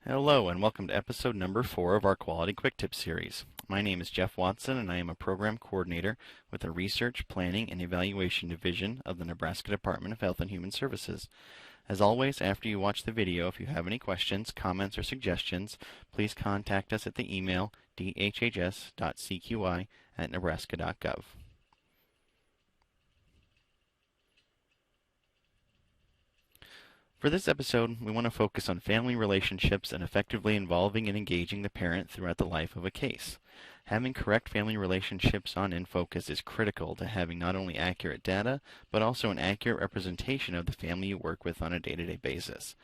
Hello and welcome to episode number 4 of our Quality Quick Tips series. My name is Jeff Watson and I am a program coordinator with the Research, Planning, and Evaluation Division of the Nebraska Department of Health and Human Services. As always, after you watch the video, if you have any questions, comments, or suggestions, please contact us at the email dhhs.cqi@nebraska.gov. For this episode, we want to focus on family relationships and effectively involving and engaging the parent throughout the life of a case. Having correct family relationships on NFOCUS is critical to having not only accurate data, but also an accurate representation of the family you work with on a day-to-day basis.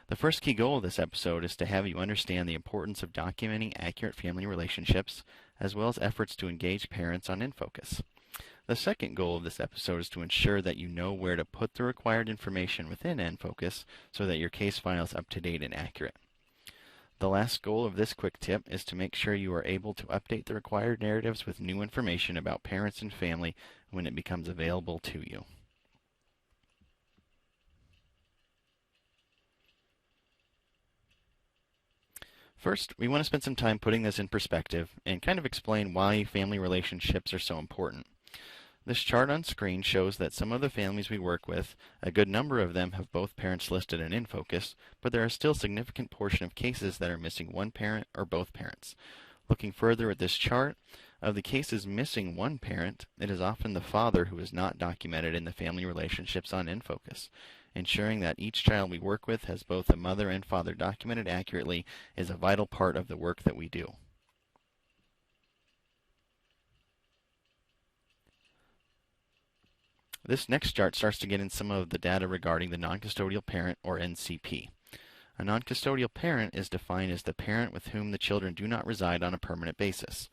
The first key goal of this episode is to have you understand the importance of documenting accurate family relationships, as well as efforts to engage parents on NFOCUS. The second goal of this episode is to ensure that you know where to put the required information within NFOCUS so that your case file is up to date and accurate. The last goal of this quick tip is to make sure you are able to update the required narratives with new information about parents and family when it becomes available to you. First, we want to spend some time putting this in perspective and kind of explain why family relationships are so important. This chart on screen shows that some of the families we work with, a good number of them have both parents listed in NFOCUS, but there are still a significant portion of cases that are missing one parent or both parents. Looking further at this chart, of the cases missing one parent, it is often the father who is not documented in the family relationships on NFOCUS. Ensuring that each child we work with has both a mother and father documented accurately is a vital part of the work that we do. This next chart starts to get in some of the data regarding the noncustodial parent, or NCP. A noncustodial parent is defined as the parent with whom the children do not reside on a permanent basis.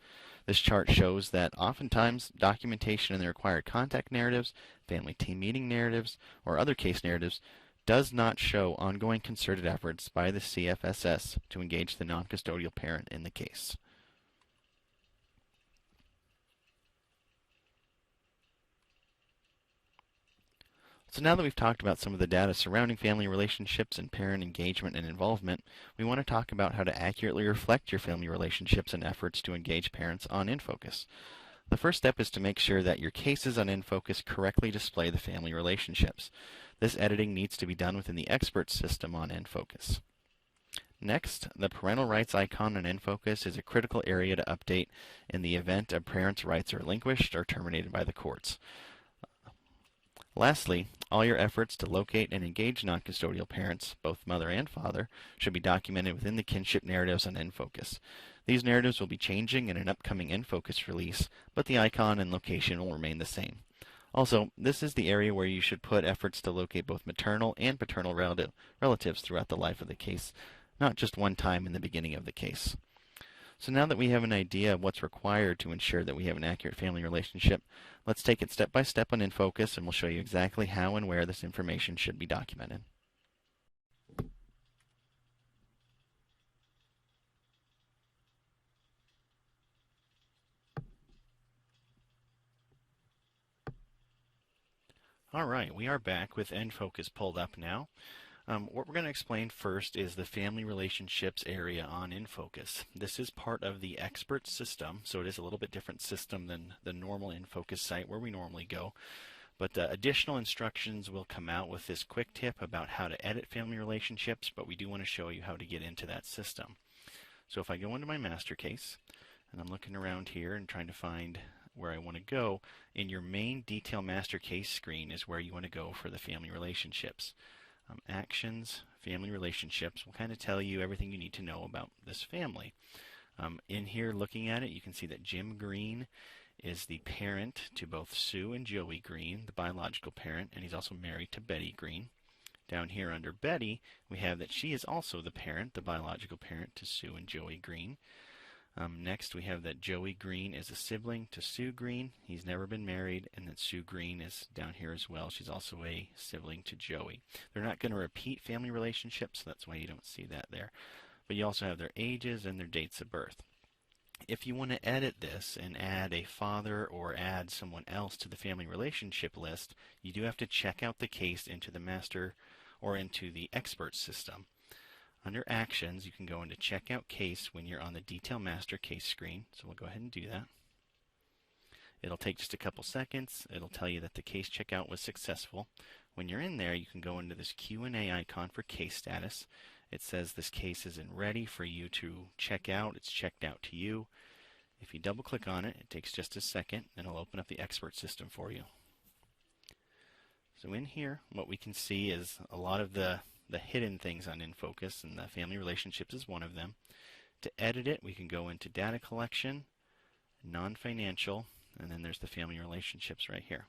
This chart shows that oftentimes documentation in the required contact narratives, family team meeting narratives, or other case narratives does not show ongoing concerted efforts by the CFSS to engage the noncustodial parent in the case. So now that we've talked about some of the data surrounding family relationships and parent engagement and involvement, we want to talk about how to accurately reflect your family relationships and efforts to engage parents on NFOCUS. The first step is to make sure that your cases on NFOCUS correctly display the family relationships. This editing needs to be done within the expert system on NFOCUS. Next, the Parental Rights Icon on NFOCUS is a critical area to update in the event a parent's rights are relinquished or terminated by the courts. Lastly, all your efforts to locate and engage noncustodial parents, both mother and father, should be documented within the Kinship Narratives on NFOCUS. These narratives will be changing in an upcoming NFOCUS release, but the icon and location will remain the same. Also, this is the area where you should put efforts to locate both maternal and paternal relatives throughout the life of the case, not just one time in the beginning of the case. So now that we have an idea of what's required to ensure that we have an accurate family relationship, let's take it step by step on NFOCUS, and we'll show you exactly how and where this information should be documented. All right, we are back with NFOCUS pulled up now. What we're going to explain first is the family relationships area on NFOCUS. This is part of the expert system, so it is a little bit different system than the normal NFOCUS site where we normally go. But additional instructions will come out with this quick tip about how to edit family relationships, but we do want to show you how to get into that system. So if I go into my master case, and I'm looking around here and trying to find where I want to go, in your main detail master case screen is where you want to go for the family relationships. Actions, family relationships will kind of tell you everything you need to know about this family. In here, looking at it, you can see that Jim Green is the parent to both Sue and Joey Green, the biological parent, and he's also married to Betty Green. Down here under Betty, we have that she is also the parent, the biological parent to Sue and Joey Green. Next, we have that Joey Green is a sibling to Sue Green. He's never been married, and that Sue Green is down here as well. She's also a sibling to Joey. They're not going to repeat family relationships, so that's why you don't see that there. But you also have their ages and their dates of birth. If you want to edit this and add a father or add someone else to the family relationship list, you do have to check out the case into the master or into the expert system. Under Actions, you can go into Checkout Case when you're on the Detail Master case screen. So we'll go ahead and do that. It'll take just a couple seconds. It'll tell you that the case checkout was successful. When you're in there, you can go into this Q&A icon for case status. It says this case isn't ready for you to check out. It's checked out to you. If you double click on it, it takes just a second, and it'll open up the expert system for you. So in here, what we can see is a lot of the hidden things on NFOCUS, and the family relationships is one of them. To edit it, we can go into Data Collection, Non-Financial, and then there's the family relationships right here.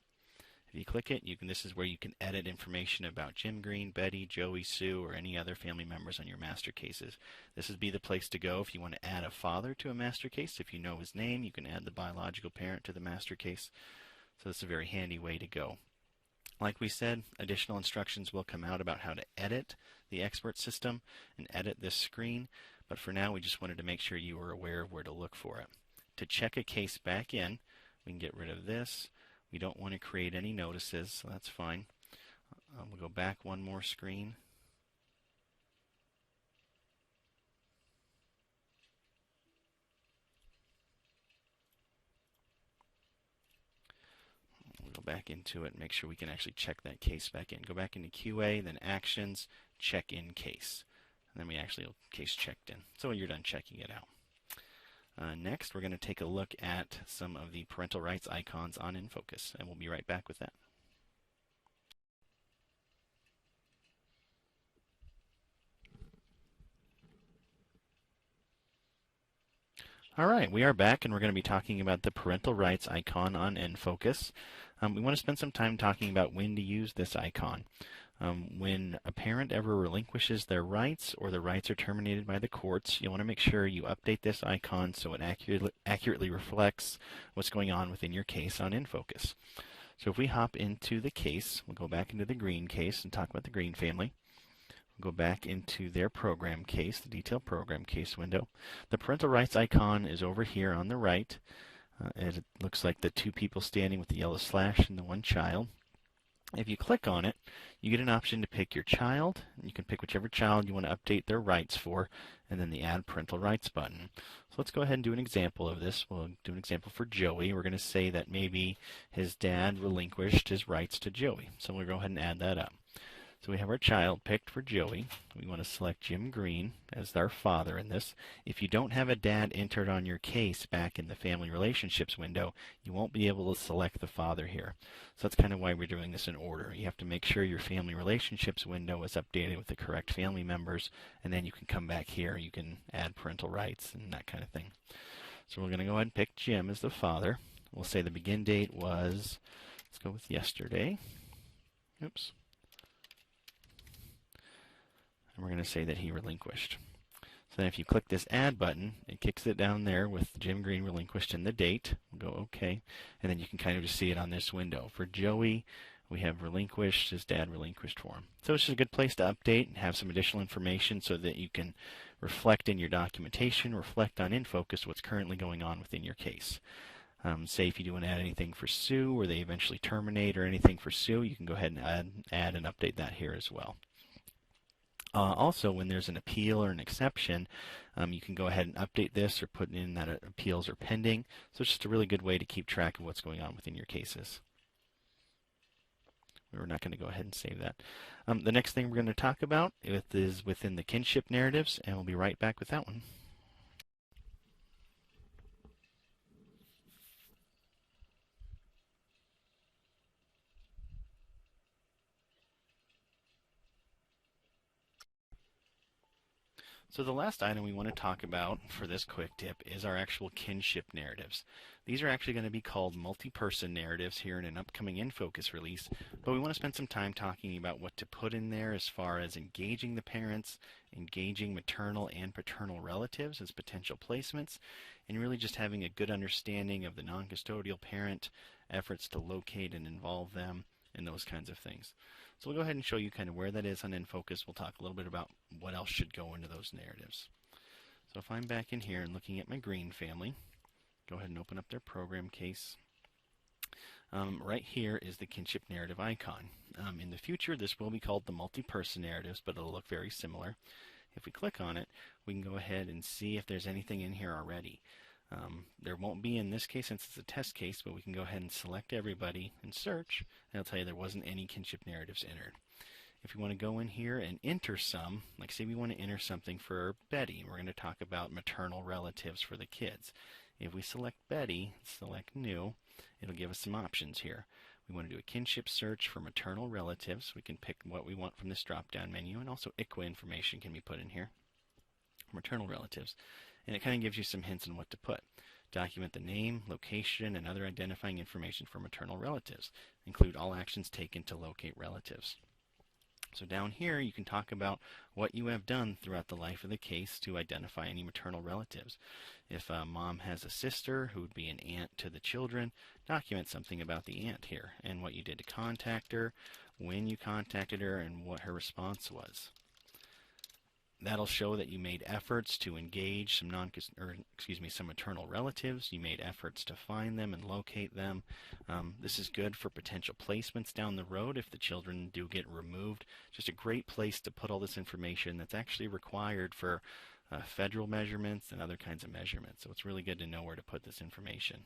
If you click it, this is where you can edit information about Jim Green, Betty, Joey, Sue, or any other family members on your master cases. This would be the place to go if you want to add a father to a master case. If you know his name, you can add the biological parent to the master case. So it's a very handy way to go. Like we said, additional instructions will come out about how to edit the expert system and edit this screen, but for now we just wanted to make sure you were aware of where to look for it. To check a case back in, we can get rid of this. We don't want to create any notices, so that's fine. We'll go back one more screen. Go back into it and make sure we can actually check that case back in. Go back into QA, then Actions, Check in Case. And then we actually have case checked in. So you're done checking it out. Next, we're going to take a look at some of the parental rights icons on NFOCUS, and we'll be right back with that. All right, we are back, and we're going to be talking about the parental rights icon on NFOCUS. We want to spend some time talking about when to use this icon. When a parent ever relinquishes their rights or the rights are terminated by the courts, you want to make sure you update this icon so it accurately reflects what's going on within your case on NFOCUS. So if we hop into the case, we'll go back into the Green case and talk about the Green family. Go back into their program case, the detailed program case window. The parental rights icon is over here on the right. It looks like the two people standing with the yellow slash and the one child. If you click on it, you get an option to pick your child. You can pick whichever child you want to update their rights for, and then the Add Parental Rights button. So let's go ahead and do an example of this. We'll do an example for Joey. We're going to say that maybe his dad relinquished his rights to Joey. So we'll go ahead and add that up. So we have our child picked for Joey. We want to select Jim Green as our father in this. If you don't have a dad entered on your case back in the family relationships window, you won't be able to select the father here. So that's kind of why we're doing this in order. You have to make sure your family relationships window is updated with the correct family members, and then you can come back here. You can add parental rights and that kind of thing. So we're going to go ahead and pick Jim as the father. We'll say the begin date was, let's go with yesterday. Oops. And we're going to say that he relinquished. So then if you click this Add button, it kicks it down there with Jim Green relinquished and the date. We'll go OK. And then you can kind of just see it on this window. For Joey, we have relinquished, his dad relinquished for him. So it's just a good place to update and have some additional information so that you can reflect in your documentation, reflect on NFOCUS what's currently going on within your case. Say if you do want to add anything for Sue or they eventually terminate or anything for Sue, you can go ahead and add and update that here as well. Also, when there's an appeal or an exception, you can go ahead and update this or put in that appeals are pending. So it's just a really good way to keep track of what's going on within your cases. We're not going to go ahead and save that. The next thing we're going to talk about is within the Kinship Narratives, and we'll be right back with that one. So the last item we want to talk about for this quick tip is our actual kinship narratives. These are actually going to be called multi-person narratives here in an upcoming NFOCUS release, but we want to spend some time talking about what to put in there as far as engaging the parents, engaging maternal and paternal relatives as potential placements, and really just having a good understanding of the non-custodial parent, efforts to locate and involve them, and those kinds of things. So we'll go ahead and show you kind of where that is on NFOCUS. We'll talk a little bit about what else should go into those narratives. So if I'm back in here and looking at my green family, go ahead and open up their program case. Right here is the Kinship Narrative icon. In the future, this will be called the multi-person narratives, but it'll look very similar. If we click on it, we can go ahead and see if there's anything in here already. There won't be in this case since it's a test case, but we can go ahead and select everybody and search, and it'll tell you there wasn't any kinship narratives entered. If you want to go in here and enter some, like say we want to enter something for Betty, we're going to talk about maternal relatives for the kids. If we select Betty, select New, it'll give us some options here. We want to do a kinship search for maternal relatives. We can pick what we want from this drop-down menu, and also ICWA information can be put in here. Maternal relatives. And it kind of gives you some hints on what to put. Document the name, location, and other identifying information for maternal relatives. Include all actions taken to locate relatives. So down here you can talk about what you have done throughout the life of the case to identify any maternal relatives. If mom has a sister who would be an aunt to the children, document something about the aunt here and what you did to contact her, when you contacted her, and what her response was. That'll show that you made efforts to engage some some maternal relatives. You made efforts to find them and locate them. This is good for potential placements down the road if the children do get removed. Just a great place to put all this information that's actually required for federal measurements and other kinds of measurements. So it's really good to know where to put this information.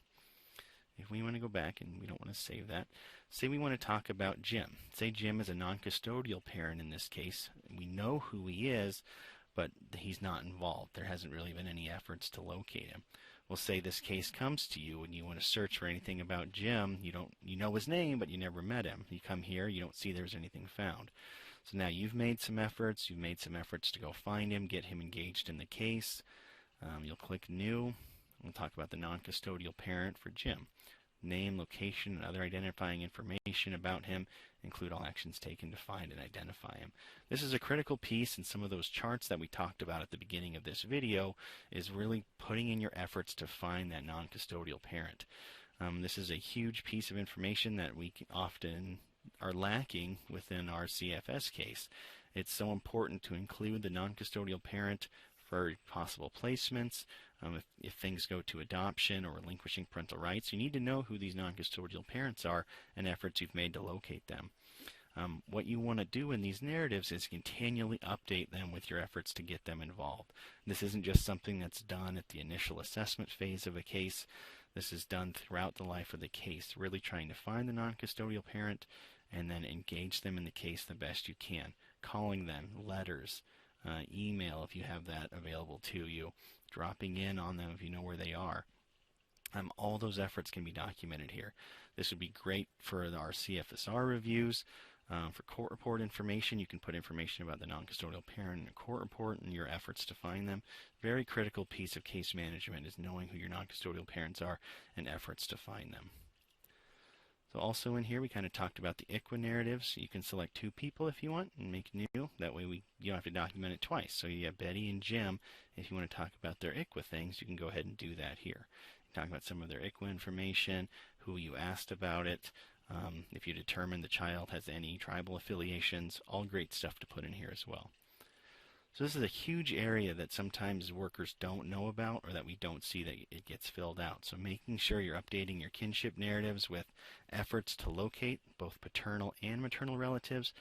If we want to go back and we don't want to save that, say we want to talk about Jim. Say Jim is a non-custodial parent in this case. We know who he is, but he's not involved. There hasn't really been any efforts to locate him. We'll say this case comes to you and you want to search for anything about Jim. You know his name, but you never met him. You come here, you don't see there's anything found. So now you've made some efforts. You've made some efforts to go find him, get him engaged in the case. You'll click New. We'll talk about the non-custodial parent for Jim. Name, location, and other identifying information about him. Include all actions taken to find and identify him. This is a critical piece in some of those charts that we talked about at the beginning of this video, is really putting in your efforts to find that non-custodial parent. This is a huge piece of information that we often are lacking within our CFS case. It's so important to include the non-custodial parent for possible placements. If things go to adoption or relinquishing parental rights, you need to know who these non-custodial parents are and efforts you've made to locate them. What you want to do in these narratives is continually update them with your efforts to get them involved. This isn't just something that's done at the initial assessment phase of a case. This is done throughout the life of the case, really trying to find the non-custodial parent and then engage them in the case the best you can. Calling them, letters, email if you have that available to you, dropping in on them if you know where they are. All those efforts can be documented here. This would be great for our CFSR reviews. For court report information, you can put information about the non-custodial parent in a court report and your efforts to find them. Very critical piece of case management is knowing who your non-custodial parents are and efforts to find them. So also in here we kind of talked about the ICWA narratives. You can select 2 people if you want and make new. That way you don't have to document it twice. So you have Betty and Jim. If you want to talk about their ICWA things, you can go ahead and do that here. Talk about some of their ICWA information, who you asked about it, if you determine the child has any tribal affiliations, all great stuff to put in here as well. So this is a huge area that sometimes workers don't know about or that we don't see that it gets filled out. So making sure you're updating your kinship narratives with efforts to locate both paternal and maternal relatives,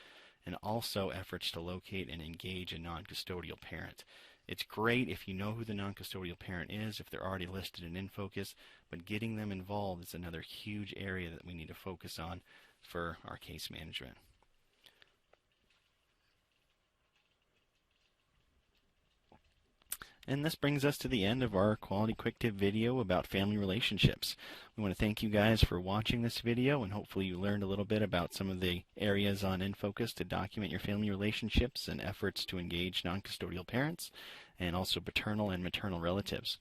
and also efforts to locate and engage a non-custodial parent. It's great if you know who the non-custodial parent is, if they're already listed in NFOCUS, but getting them involved is another huge area that we need to focus on for our case management. And this brings us to the end of our Quality Quick Tip video about family relationships. We want to thank you guys for watching this video, and hopefully you learned a little bit about some of the areas on NFOCUS to document your family relationships and efforts to engage non-custodial parents. and also paternal and maternal relatives.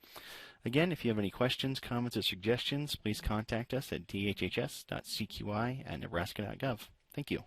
Again, if you have any questions, comments, or suggestions, please contact us at dhhs.cqi@nebraska.gov. Thank you.